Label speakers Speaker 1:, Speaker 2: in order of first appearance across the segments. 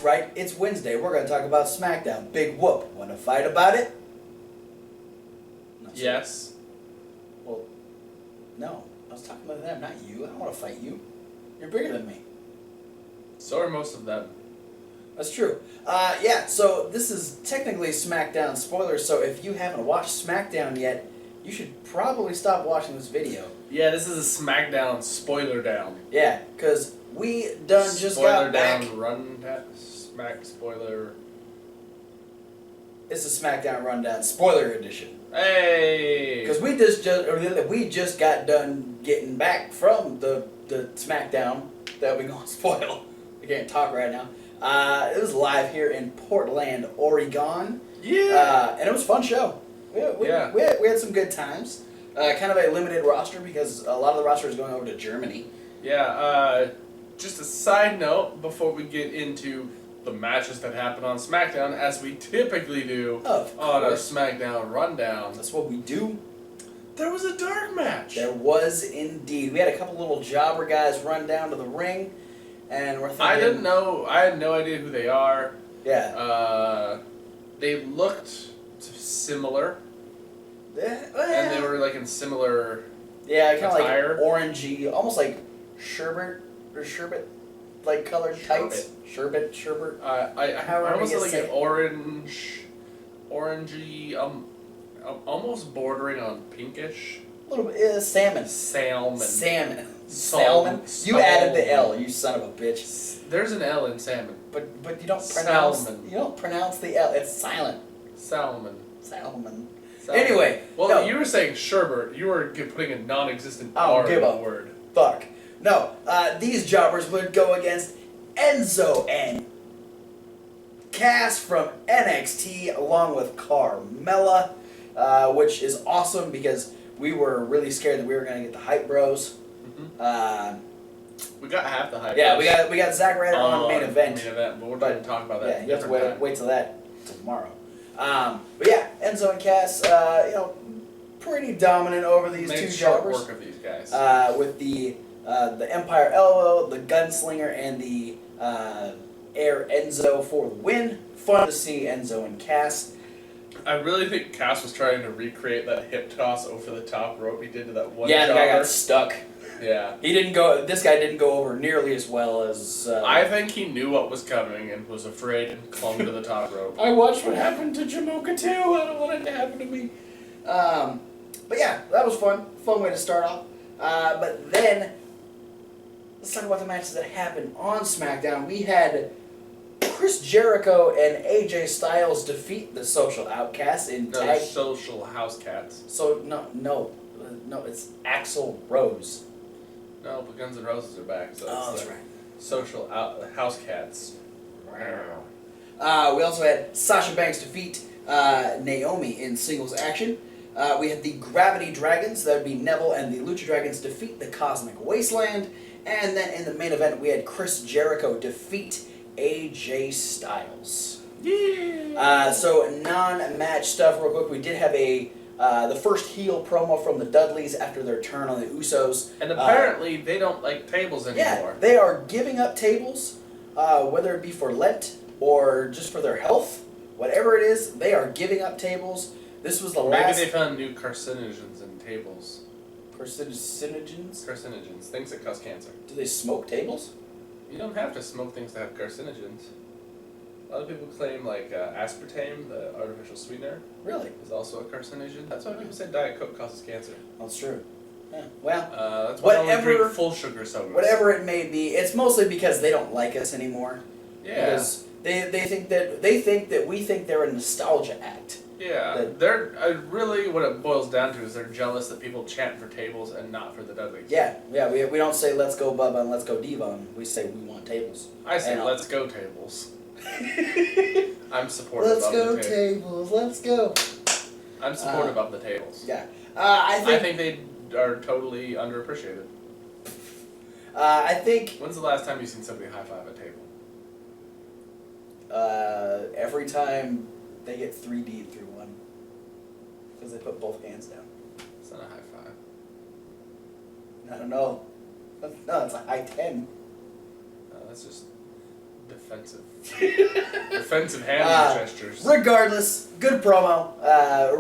Speaker 1: That's right, it's Wednesday. We're going to talk about Smackdown. Big whoop. Want to fight about it?
Speaker 2: Yes.
Speaker 1: Well, no. I was talking about them, not you. I don't want to fight you. You're bigger than me.
Speaker 2: So are most of them.
Speaker 1: That's true. Yeah, so this is technically Smackdown spoilers, so if you haven't watched Smackdown yet, you should probably stop watching this video.
Speaker 2: Yeah, this is a Smackdown spoiler down.
Speaker 1: Yeah, because we just got back.
Speaker 2: Spoiler down, spoiler.
Speaker 1: It's a Smackdown rundown, spoiler edition.
Speaker 2: Hey!
Speaker 1: Because we just got done getting back from the Smackdown that we're going to spoil. I can't talk right now. It was live here in Portland, Oregon.
Speaker 2: Yeah!
Speaker 1: And it was a fun show. We had some good times. Kind of a limited roster because a lot of the roster is going over to Germany.
Speaker 2: Yeah, just a side note before we get into the matches that happen on SmackDown, as we typically do on our SmackDown rundown.
Speaker 1: That's what we do.
Speaker 2: There was a dark match.
Speaker 1: There was indeed. We had a couple little jobber guys run down to the ring, and we're thinking...
Speaker 2: I didn't know. I had no idea who they are.
Speaker 1: Yeah.
Speaker 2: They looked similar. And they were like in similar
Speaker 1: kind of like
Speaker 2: attire.
Speaker 1: Orangey, almost like sherbet like colored tights. Sherbet.
Speaker 2: I almost like an orangey, almost bordering on pinkish.
Speaker 1: A little bit, salmon. You added the L, you son of a bitch.
Speaker 2: There's an L in salmon.
Speaker 1: But you don't pronounce the L. It's silent.
Speaker 2: Salmon.
Speaker 1: Anyway,
Speaker 2: well, you were saying sherbet. You were putting a non-existent R in the word.
Speaker 1: Fuck. No, these jobbers would go against Enzo and Cass from NXT along with Carmella, which is awesome because we were really scared that we were going to get the Hype Bros.
Speaker 2: Mm-hmm. We got half the Hype
Speaker 1: Bros.
Speaker 2: Yeah,
Speaker 1: we got Zack Ryder on main event.
Speaker 2: But we're going to talk about that.
Speaker 1: Yeah, you have to wait till tomorrow. But yeah, Enzo and Cass, pretty dominant over these two jobbers.
Speaker 2: Work of these guys.
Speaker 1: With the Empire Elbow, the Gunslinger, and the Air Enzo for the win. Fun to see Enzo and Cass.
Speaker 2: I really think Cass was trying to recreate that hip toss over the top rope he did to that one
Speaker 1: Yeah, the
Speaker 2: jobber.
Speaker 1: guy got stuck.
Speaker 2: Yeah.
Speaker 1: This guy didn't go over nearly as well as...
Speaker 2: I think he knew what was coming and was afraid and clung to the top rope.
Speaker 1: I watched what happened to Jamoka too. I don't want it to happen to me. But yeah, that was fun. Fun way to start off. But then, let's talk about the matches that happened on SmackDown. We had Chris Jericho and AJ Styles defeat the Social Outcasts in tag...
Speaker 2: No, Social House Cats.
Speaker 1: So, no, it's Axl Rose.
Speaker 2: No, but Guns N' Roses are back, so
Speaker 1: that's right.
Speaker 2: Social House Cats.
Speaker 1: We also had Sasha Banks defeat Naomi in singles action. We had the Gravity Dragons, that would be Neville and the Lucha Dragons, defeat the Cosmic Wasteland. And then in the main event, we had Chris Jericho defeat AJ Styles.
Speaker 2: Yeah.
Speaker 1: So non-match stuff real quick. We did have the first heel promo from the Dudleys after their turn on the Usos.
Speaker 2: And apparently they don't like tables anymore.
Speaker 1: Yeah, they are giving up tables, whether it be for Lent or just for their health. Whatever it is, they are giving up tables. This was the last...
Speaker 2: Maybe they found new carcinogens in tables.
Speaker 1: Carcinogens?
Speaker 2: Carcinogens, things that cause cancer.
Speaker 1: Do they smoke tables?
Speaker 2: You don't have to smoke things that have carcinogens. A lot of people claim like aspartame, the artificial sweetener,
Speaker 1: really,
Speaker 2: is also a carcinogen. That's why people say Diet Coke causes cancer.
Speaker 1: That's true. Yeah. Well,
Speaker 2: that's why I only drink full sugar sodas.
Speaker 1: Whatever it may be, it's mostly because they don't like us anymore.
Speaker 2: Yeah.
Speaker 1: Because they think that we think they're a nostalgia act.
Speaker 2: Yeah. They're really what it boils down to is they're jealous that people chant for tables and not for the Dudleys.
Speaker 1: Yeah. We don't say let's go Bubba and let's go Devon. We say we want tables.
Speaker 2: I say let's go tables. I'm supportive
Speaker 1: let's
Speaker 2: of
Speaker 1: go
Speaker 2: the tables.
Speaker 1: Let's go.
Speaker 2: I'm supportive of the tables.
Speaker 1: Yeah.
Speaker 2: I think they are totally underappreciated.
Speaker 1: I think...
Speaker 2: When's the last time you've seen somebody high-five a table?
Speaker 1: Every time they get 3D through one. Because they put both hands down.
Speaker 2: It's not a high-five.
Speaker 1: I don't know. No, it's a high 10.
Speaker 2: No, that's just Defensive hand gestures.
Speaker 1: Regardless, good promo.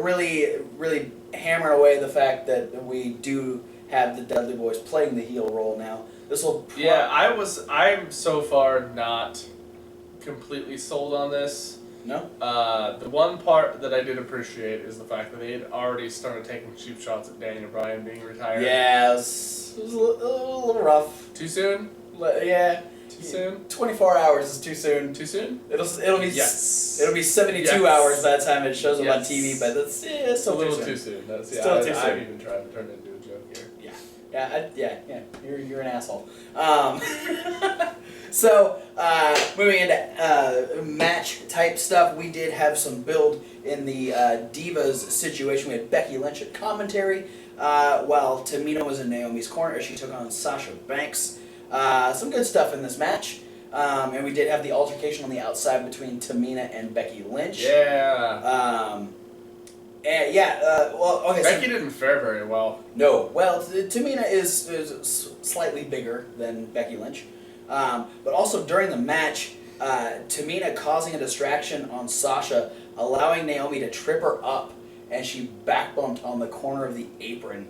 Speaker 1: Really hammering away the fact that we do have the Dudley Boys playing the heel role now. This will.
Speaker 2: I'm so far not completely sold on this.
Speaker 1: No.
Speaker 2: The one part that I did appreciate is the fact that they had already started taking cheap shots at Daniel Bryan being retired.
Speaker 1: Yeah, it was a little rough.
Speaker 2: Too soon?
Speaker 1: Yeah.
Speaker 2: Too soon?
Speaker 1: 24 hours is too soon.
Speaker 2: Too soon?
Speaker 1: It'll be
Speaker 2: yes.
Speaker 1: It'll be 72 hours by the time it shows up on TV, but that's
Speaker 2: it's a little too soon. That's
Speaker 1: still too soon.
Speaker 2: I've even tried to turn it into a joke here.
Speaker 1: Yeah. You're an asshole. So moving into match type stuff, we did have some build in the Divas situation. We had Becky Lynch at commentary, while Tamina was in Naomi's corner as she took on Sasha Banks. Some good stuff in this match. And we did have the altercation on the outside between Tamina and Becky Lynch.
Speaker 2: Yeah. Becky didn't fare very well.
Speaker 1: No. Well, Tamina is slightly bigger than Becky Lynch. But also during the match, Tamina causing a distraction on Sasha, allowing Naomi to trip her up, and she back bumped on the corner of the apron,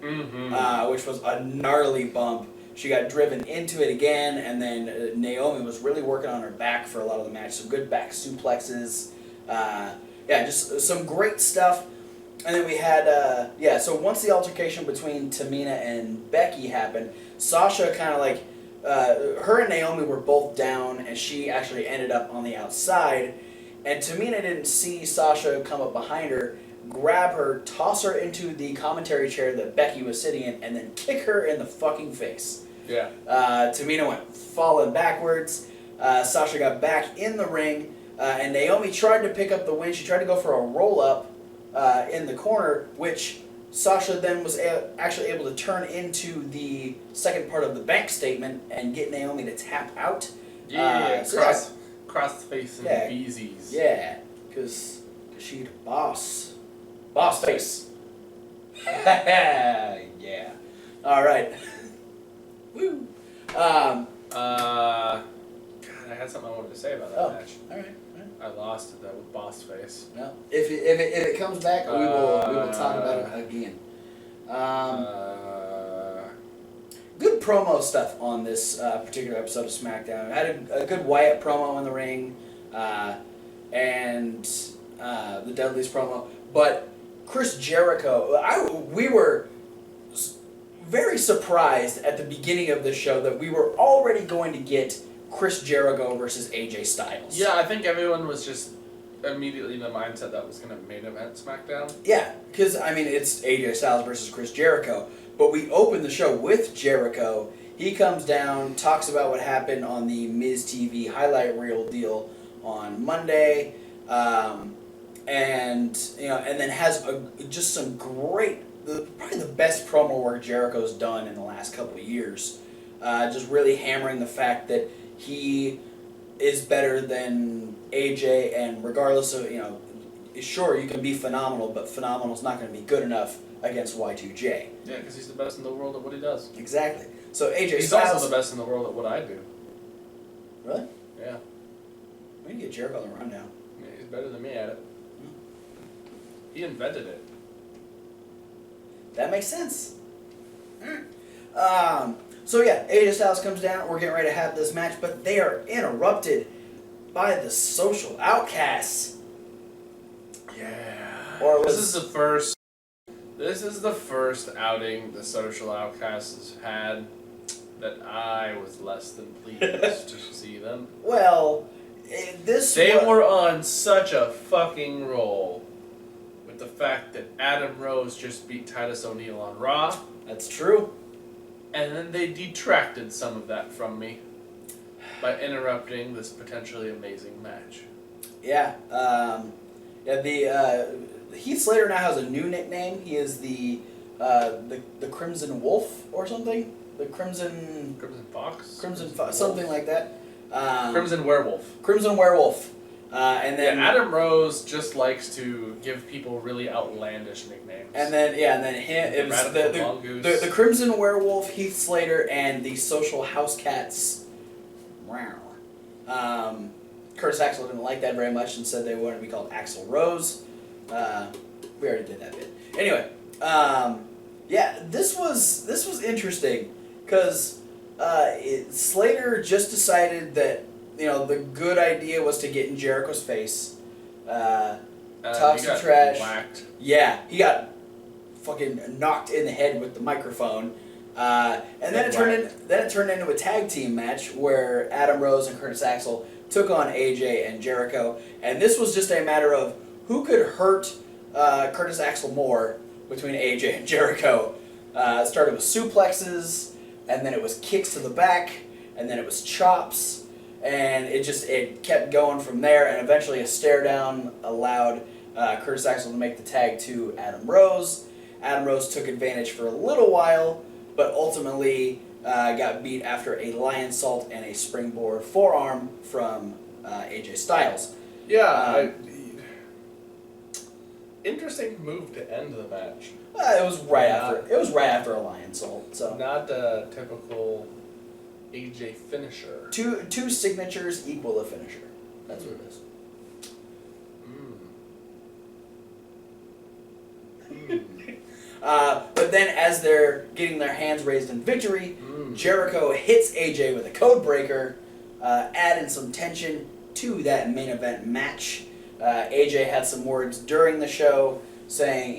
Speaker 1: which was a gnarly bump. She got driven into it again, and then Naomi was really working on her back for a lot of the match. Some good back suplexes. Just some great stuff. And then we had, so once the altercation between Tamina and Becky happened, Sasha kind of like, her and Naomi were both down, and she actually ended up on the outside. And Tamina didn't see Sasha come up behind her, grab her, toss her into the commentary chair that Becky was sitting in, and then kick her in the fucking face.
Speaker 2: Yeah.
Speaker 1: Tamina went falling backwards. Sasha got back in the ring, and Naomi tried to pick up the win. She tried to go for a roll-up in the corner, which Sasha then was actually able to turn into the second part of the bank statement and get Naomi to tap out.
Speaker 2: Cross face and beesies.
Speaker 1: Yeah, because she'd boss face. Yeah. All right. Woo.
Speaker 2: God, I had something I wanted to say about that match.
Speaker 1: All right.
Speaker 2: I lost it though with boss face.
Speaker 1: No. If it comes back, we will talk about it again. Good promo stuff on this particular episode of SmackDown. I had a good Wyatt promo in the ring, and the Dudley's promo. But Chris Jericho, we were very surprised at the beginning of the show that we were already going to get Chris Jericho versus AJ Styles.
Speaker 2: Yeah, I think everyone was just immediately in the mindset that was going to main event SmackDown.
Speaker 1: Yeah, because, it's AJ Styles versus Chris Jericho. But we opened the show with Jericho. He comes down, talks about what happened on the Miz TV highlight reel deal on Monday, and then has just some great, probably the best promo work Jericho's done in the last couple of years. Just really hammering the fact that he is better than AJ, and regardless of, sure, you can be phenomenal, but phenomenal's not going to be good enough against Y2J.
Speaker 2: Yeah, because he's the best in the world at what he does.
Speaker 1: Exactly. So AJ
Speaker 2: He's
Speaker 1: Styles...
Speaker 2: also the best in the world at what I do.
Speaker 1: Really?
Speaker 2: Yeah.
Speaker 1: We need to get Jericho on the rundown.
Speaker 2: Yeah, he's better than me at it. He invented it.
Speaker 1: That makes sense. So yeah, AJ Styles comes down. We're getting ready to have this match, but they are interrupted by the Social Outcasts.
Speaker 2: Yeah.
Speaker 1: Or
Speaker 2: This is the first outing the Social Outcasts has had that I was less than pleased to see them.
Speaker 1: Well,
Speaker 2: They were on such a fucking roll with the fact that Adam Rose just beat Titus O'Neil on Raw.
Speaker 1: That's true.
Speaker 2: And then they detracted some of that from me by interrupting this potentially amazing match.
Speaker 1: Yeah. Heath Slater now has a new nickname. He is the Crimson Wolf or something. The Crimson
Speaker 2: Fox?
Speaker 1: Crimson Fox, something like that.
Speaker 2: Crimson Werewolf.
Speaker 1: Crimson Werewolf. And then
Speaker 2: Adam Rose just likes to give people really outlandish nicknames.
Speaker 1: And then him. It was the Crimson Werewolf, Heath Slater, and the Social House Cats. Wow. Curtis Axel didn't like that very much and said they wanted to be called Axl Rose. We already did that bit. Anyway, yeah, this was interesting because Slater just decided that the good idea was to get in Jericho's face, talk some trash.
Speaker 2: Whacked.
Speaker 1: Yeah, he got fucking knocked in the head with the microphone. And then it turned into a tag team match where Adam Rose and Curtis Axel took on AJ and Jericho, and this was just a matter of who could hurt Curtis Axel more between AJ and Jericho. It started with suplexes, and then it was kicks to the back, and then it was chops, and it kept going from there, and eventually a stare down allowed Curtis Axel to make the tag to Adam Rose. Adam Rose took advantage for a little while, but ultimately got beat after a lion salt and a springboard forearm from AJ Styles.
Speaker 2: Yeah, interesting move to end the match.
Speaker 1: It was right after a lion salt. So
Speaker 2: not a typical AJ finisher.
Speaker 1: Two signatures equal a finisher. That's what it is. But then as they're getting their hands raised in victory, Jericho hits AJ with a code breaker, adding some tension to that main event match. AJ had some words during the show saying,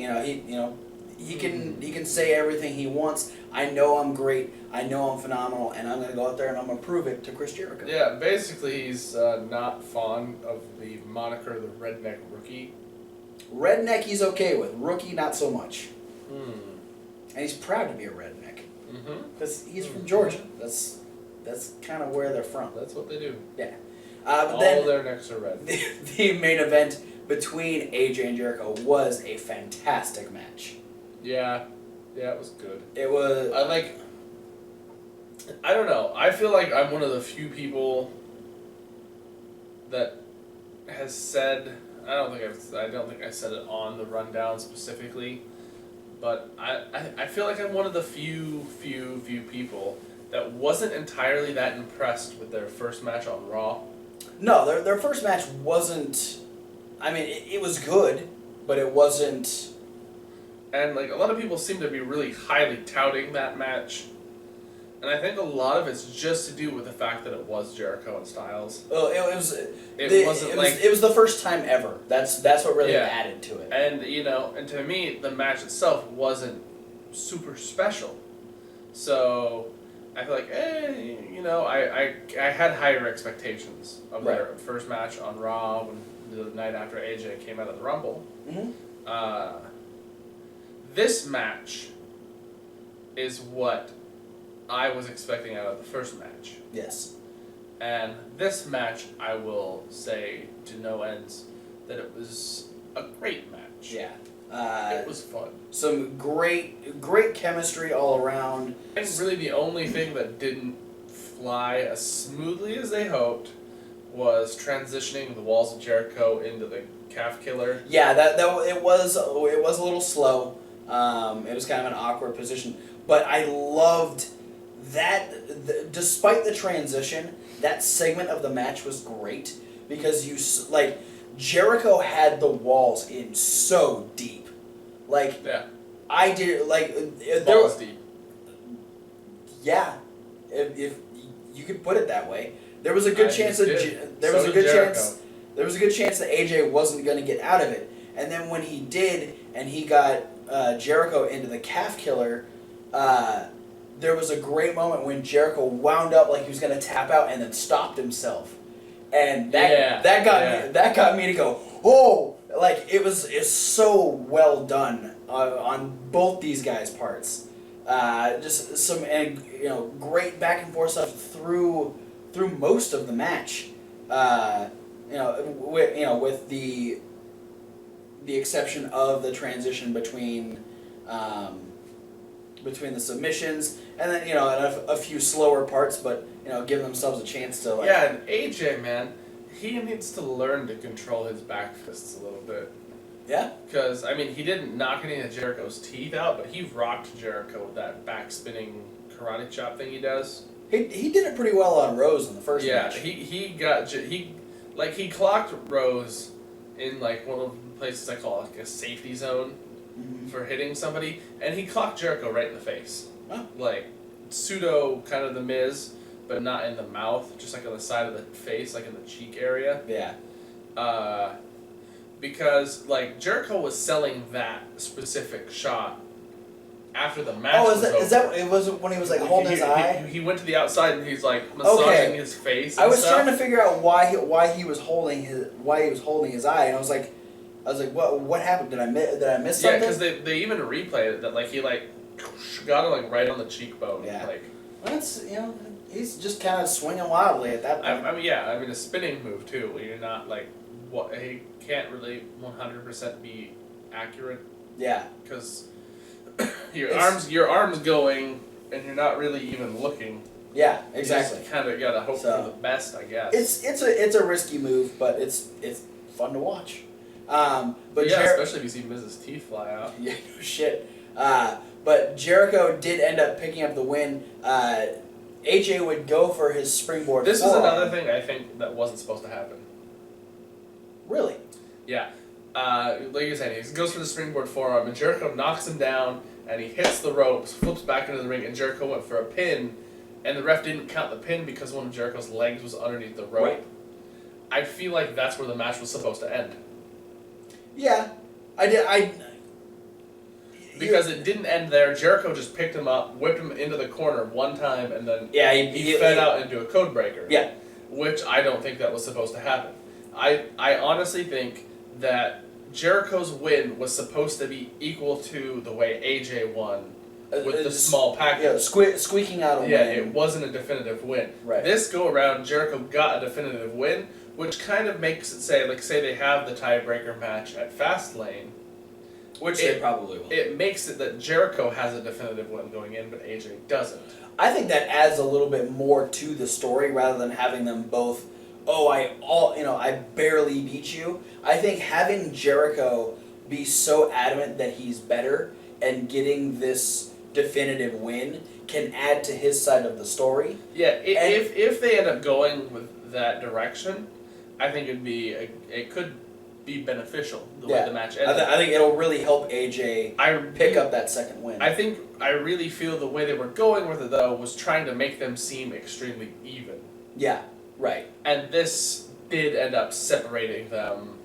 Speaker 1: he can say everything he wants. I know I'm great. I know I'm phenomenal, and I'm going to go out there and I'm going to prove it to Chris Jericho.
Speaker 2: Yeah, basically he's not fond of the moniker the Redneck Rookie.
Speaker 1: Redneck he's okay with. Rookie, not so much. And he's proud to be a redneck. Because he's from Georgia. That's kind of where they're from.
Speaker 2: That's what they do.
Speaker 1: Yeah.
Speaker 2: All their necks are red.
Speaker 1: The main event between AJ and Jericho was a fantastic match.
Speaker 2: Yeah, it was good.
Speaker 1: It was.
Speaker 2: I don't know. I feel like I'm one of the few people that has said. I don't think I said it on the rundown specifically, but I feel like I'm one of the few people that wasn't entirely that impressed with their first match on Raw.
Speaker 1: No, their first match wasn't. I mean, it was good, but it wasn't.
Speaker 2: And a lot of people seem to be really highly touting that match. And I think a lot of it's just to do with the fact that it was Jericho and Styles.
Speaker 1: Well, it was the first time ever. That's what really added to it.
Speaker 2: And and to me, the match itself wasn't super special. So I feel like, I had higher expectations of their first match on Raw the night after AJ came out of the Rumble. This match is what I was expecting out of the first match.
Speaker 1: Yes.
Speaker 2: And this match, I will say to no ends that it was a great match.
Speaker 1: Yeah.
Speaker 2: It was fun.
Speaker 1: Some great chemistry all around.
Speaker 2: And really the only thing that didn't fly as smoothly as they hoped was transitioning the Walls of Jericho into the calf killer.
Speaker 1: Yeah, that it was a little slow. It was kind of an awkward position, but I loved that. Despite the transition, that segment of the match was great because Jericho had the walls in so deep. I did
Speaker 2: Balls deep.
Speaker 1: Yeah, if you could put it that way, there was a good chance that there was a good chance that AJ wasn't going to get out of it, and then when he did, and he got Jericho into the calf killer, there was a great moment when Jericho wound up like he was going to tap out and then stopped himself, and that got me to go, oh, it's so well done on both these guys' parts. Just some great back and forth stuff through most of the match. With the exception of the transition between the submissions and then and a few slower parts, but giving themselves a chance to
Speaker 2: and AJ, man, he needs to learn to control his back fists a little bit.
Speaker 1: Yeah?
Speaker 2: Because, he didn't knock any of Jericho's teeth out, but he rocked Jericho with that back spinning karate chop thing he does.
Speaker 1: He did it pretty well on Rose in the first match.
Speaker 2: He clocked Rose in like one of the places I call like a safety zone for hitting somebody, and he clocked Jericho right in the face.
Speaker 1: Oh.
Speaker 2: Like pseudo kind of the Miz, but not in the mouth, just like on the side of the face, like in the cheek area.
Speaker 1: Yeah.
Speaker 2: Because like Jericho was selling that specific shot after the match.
Speaker 1: Oh, is that it was when he was like holding his eye?
Speaker 2: He went to the outside and he's like massaging his face.
Speaker 1: I was trying to figure out why he was holding his eye, and I was like, what happened? Did I miss something?
Speaker 2: Yeah, because they even replayed it that like he like got it like right on the cheekbone.
Speaker 1: Yeah.
Speaker 2: Like
Speaker 1: that's he's just kind of swinging wildly at that point.
Speaker 2: I mean a spinning move too. Where you're not like he can't really 100% be accurate.
Speaker 1: Yeah.
Speaker 2: Because your arms going and you're not really even looking.
Speaker 1: Yeah, exactly.
Speaker 2: You just kind of gotta hope for the best, I guess.
Speaker 1: It's a risky move, but it's fun to watch. But
Speaker 2: yeah, especially if you see Mrs. Teeth fly out.
Speaker 1: Yeah, no shit. But Jericho did end up picking up the win. AJ would go for his springboard.
Speaker 2: This was another thing I think that wasn't supposed to happen.
Speaker 1: Really?
Speaker 2: Yeah. Like you said, he goes for the springboard forearm, and Jericho knocks him down, and he hits the ropes, flips back into the ring, and Jericho went for a pin, and the ref didn't count the pin because one of Jericho's legs was underneath the rope.
Speaker 1: Right.
Speaker 2: I feel like that's where the match was supposed to end.
Speaker 1: Yeah.
Speaker 2: Because it didn't end there. Jericho just picked him up, whipped him into the corner one time, and then he fed out into a code breaker.
Speaker 1: Yeah.
Speaker 2: Which I don't think that was supposed to happen. I honestly think that Jericho's win was supposed to be equal to the way AJ won with the small package.
Speaker 1: Yeah, squeaking out a win.
Speaker 2: Yeah, it wasn't a definitive win.
Speaker 1: Right.
Speaker 2: This go around, Jericho got a definitive win, which kind of makes it say they have the tiebreaker match at Fastlane.
Speaker 1: Which they probably will.
Speaker 2: It makes it that Jericho has a definitive win going in, but AJ doesn't.
Speaker 1: I think that adds a little bit more to the story rather than having them both, I barely beat you. I think having Jericho be so adamant that he's better and getting this definitive win can add to his side of the story.
Speaker 2: Yeah, if they end up going with that direction, I think it could be beneficial the way the match ended.
Speaker 1: I think it'll really help AJ pick up that second win.
Speaker 2: I really feel the way they were going with it though was trying to make them seem extremely even.
Speaker 1: Yeah, right.
Speaker 2: And this did end up separating them.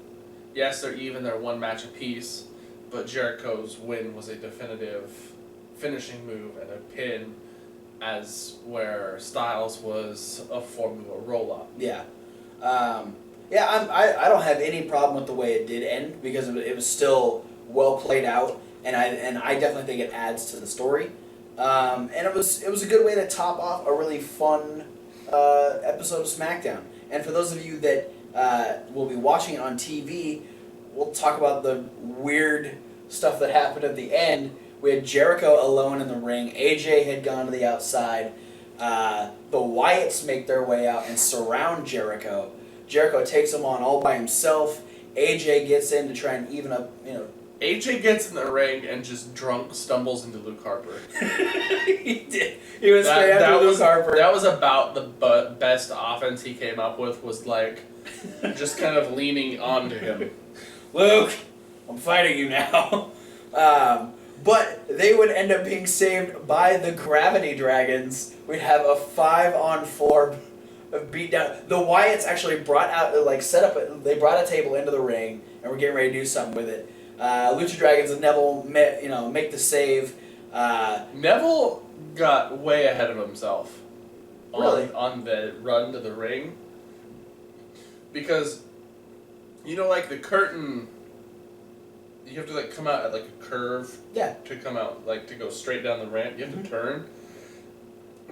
Speaker 2: Yes, they're even, they're one match apiece, but Jericho's win was a definitive finishing move and a pin, as where Styles was a Formula roll-up.
Speaker 1: Yeah. I don't have any problem with the way it did end because it was still well played out, and I definitely think it adds to the story. And it was a good way to top off a really fun episode of SmackDown. And for those of you that will be watching it on TV, we'll talk about the weird stuff that happened at the end. We had Jericho alone in the ring. AJ had gone to the outside. The Wyatts make their way out and surround Jericho. Jericho takes him on all by himself. AJ gets in to try and even up,
Speaker 2: AJ gets in the ring and just drunk stumbles into Luke Harper.
Speaker 1: He did. He was straight after Luke Harper.
Speaker 2: That was about the best offense he came up with, was like just kind of leaning onto him.
Speaker 1: Luke, I'm fighting you now. But they would end up being saved by the Gravity Dragons. We'd have a 5-on-4 beat down. The Wyatts actually brought out, they brought a table into the ring and were getting ready to do something with it. Lucha Dragons and Neville make the save.
Speaker 2: Neville got way ahead of himself on the run to the ring. Because, like the curtain, you have to come out at a curve to come out, to go straight down the ramp. You have to turn.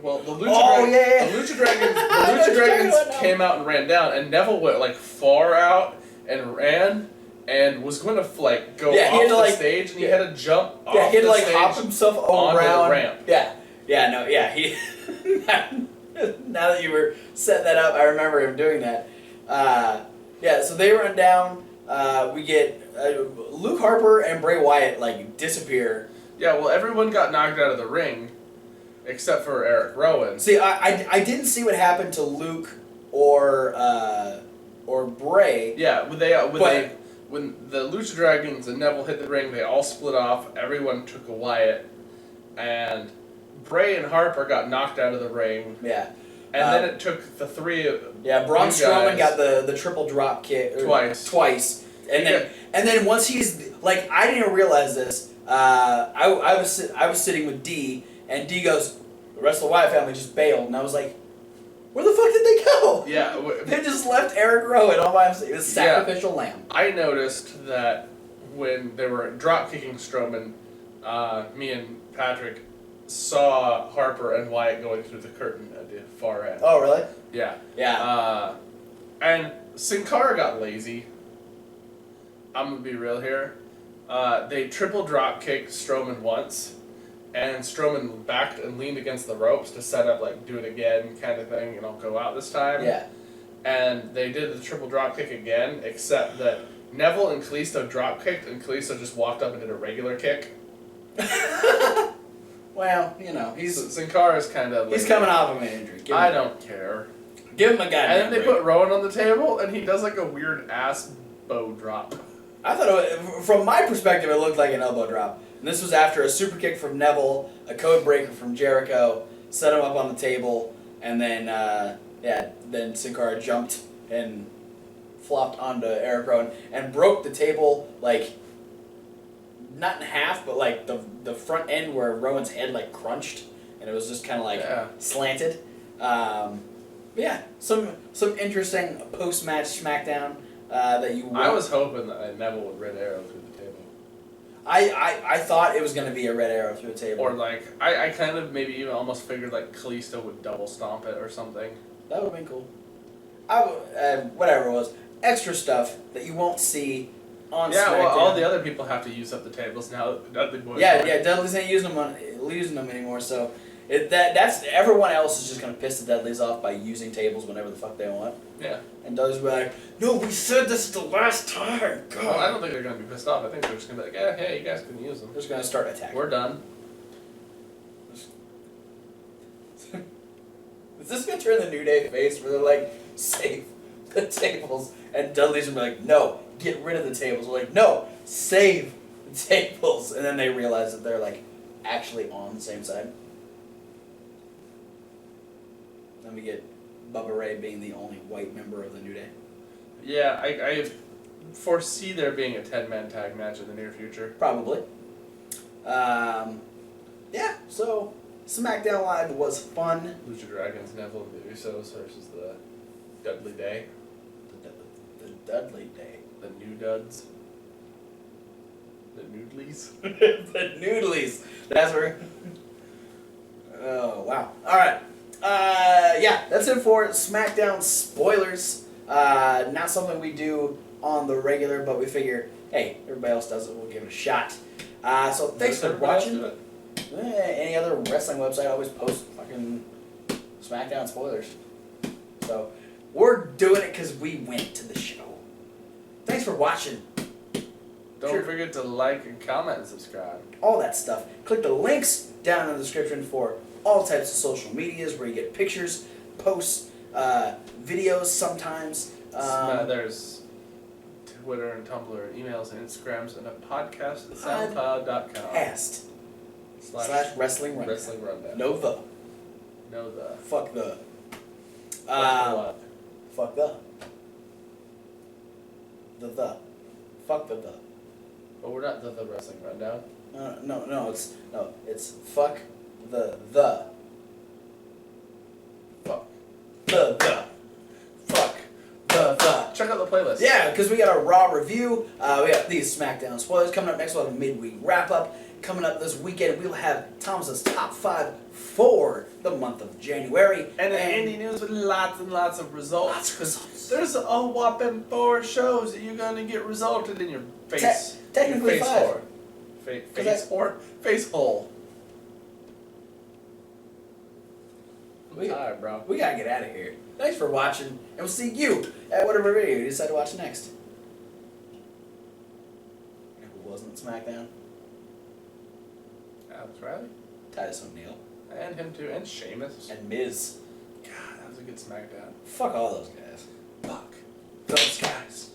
Speaker 2: Well, the Lucha Dragons came out and ran down, and Neville went far out and ran. And was going to go off the stage, and he had to jump off the stage.
Speaker 1: Yeah, he had to hop himself around
Speaker 2: the ramp.
Speaker 1: He. Now that you were setting that up, I remember him doing that. So they run down. We get Luke Harper and Bray Wyatt disappear.
Speaker 2: Yeah, well, everyone got knocked out of the ring, except for Eric Rowan.
Speaker 1: See, I didn't see what happened to Luke or Bray.
Speaker 2: Yeah, when the Lucha Dragons and Neville hit the ring, they all split off. Everyone took a Wyatt, and Bray and Harper got knocked out of the ring.
Speaker 1: Yeah.
Speaker 2: And then it took the three of
Speaker 1: Braun Strowman got the triple drop kick twice, and then once he's like, I didn't realize this. I was sitting with D, and D goes, the rest of the Wyatt family just bailed, and I was like, where the fuck did they go?
Speaker 2: Yeah,
Speaker 1: they just left Eric Rowan all by himself. It was sacrificial lamb.
Speaker 2: I noticed that when they were drop kicking Strowman, me and Patrick saw Harper and Wyatt going through the curtain at the far end.
Speaker 1: Oh, really?
Speaker 2: Yeah.
Speaker 1: Yeah.
Speaker 2: And Sin Cara got lazy. I'm gonna be real here. They triple drop kicked Strowman once, and Strowman backed and leaned against the ropes to set up like do it again kind of thing, and I'll go out this time.
Speaker 1: Yeah. And
Speaker 2: they did the triple drop kick again, except that Neville and Kalisto drop kicked, and Kalisto just walked up and did a regular kick.
Speaker 1: Well, you know,
Speaker 2: Sin Cara's kind of.
Speaker 1: He's coming off of an injury.
Speaker 2: I don't care.
Speaker 1: Give him a goddamn
Speaker 2: And then they
Speaker 1: break.
Speaker 2: put Rowan on the table, and he does like a weird ass bow drop.
Speaker 1: I thought, from my perspective, it looked like an elbow drop. And this was after a super kick from Neville, a code breaker from Jericho, set him up on the table, and then then Sin Cara jumped and flopped onto Eric Rowan and broke the table, like, not in half, but like the front end where Rowan's head like crunched, and it was just kind of like slanted. But yeah, some interesting post-match SmackDown that you.
Speaker 2: I was hoping that Neville would red arrow through the table.
Speaker 1: I thought it was going to be a red arrow through the table.
Speaker 2: Or like I kind of maybe even almost figured like Kalisto would double stomp it or something.
Speaker 1: That would have been cool. Whatever it was, extra stuff that you won't see on SmackDown.
Speaker 2: Well, all the other people have to use up the tables now. Dudley Boyz.
Speaker 1: Yeah, Dudley's ain't using them anymore. So that's everyone else is just gonna piss the Dudleys off by using tables whenever the fuck they want.
Speaker 2: Yeah.
Speaker 1: And Dudley's be like, no, we said this is the last time. God.
Speaker 2: Well, I don't think they're gonna be pissed off. I think they're just gonna be like, yeah, hey, you guys can use them.
Speaker 1: They're just gonna start attacking.
Speaker 2: We're done.
Speaker 1: Is this gonna turn the New Day face where they're like, save the tables, and Dudley's gonna be like, no, get rid of the tables. We're like, no, save the tables, and then they realize that they're like actually on the same side. Then we get Bubba Ray being the only white member of the New Day.
Speaker 2: Yeah, I foresee there being a 10-man tag match in the near future.
Speaker 1: Probably. Yeah, so SmackDown Live was fun.
Speaker 2: Lucha Dragons, Neville, and the Usos versus the Dudley Day.
Speaker 1: The Dudley Day.
Speaker 2: The New Duds. The Noodlies.
Speaker 1: The Noodlies. That's where. Oh, wow. Alright. Yeah, that's it for SmackDown spoilers. Not something we do on the regular, but we figure, hey, everybody else does it, we'll give it a shot. So thanks for watching. Any other wrestling website always posts fucking SmackDown spoilers. So we're doing it because we went to the show. Thanks for watching.
Speaker 2: Don't forget to like and comment and subscribe.
Speaker 1: All that stuff. Click the links down in the description for all types of social medias where you get pictures, posts, videos sometimes.
Speaker 2: There's Twitter and Tumblr, and emails and Instagrams, and a podcast at soundcloud.com.
Speaker 1: Podcast. / wrestling rundown.
Speaker 2: Wrestling rundown.
Speaker 1: No the.
Speaker 2: No the.
Speaker 1: Fuck the.
Speaker 2: What?
Speaker 1: Fuck the. The. Fuck the.
Speaker 2: But we're not the wrestling rundown.
Speaker 1: No, it's fuck the.
Speaker 2: Fuck.
Speaker 1: The. Fuck the.
Speaker 2: Check out the playlist.
Speaker 1: Yeah, because we got a Raw review. We got these SmackDown spoilers coming up next. We'll have a midweek wrap up. Coming up this weekend, we'll have Thomas's top 5 for the month of January.
Speaker 2: And indie news with lots and lots of results. There's a whopping 4 shows that you're going to get resulted in your face.
Speaker 1: Technically
Speaker 2: your face
Speaker 1: 5.
Speaker 2: Face hole.
Speaker 1: I'm
Speaker 2: tired, bro.
Speaker 1: We gotta get out of here. Thanks for watching, and we'll see you at whatever video you decide to watch next. And who wasn't SmackDown?
Speaker 2: Alex Riley?
Speaker 1: Titus O'Neil.
Speaker 2: And him too, and Sheamus.
Speaker 1: And Miz.
Speaker 2: God, that was a good SmackDown.
Speaker 1: Fuck all those guys.
Speaker 2: Fuck those guys.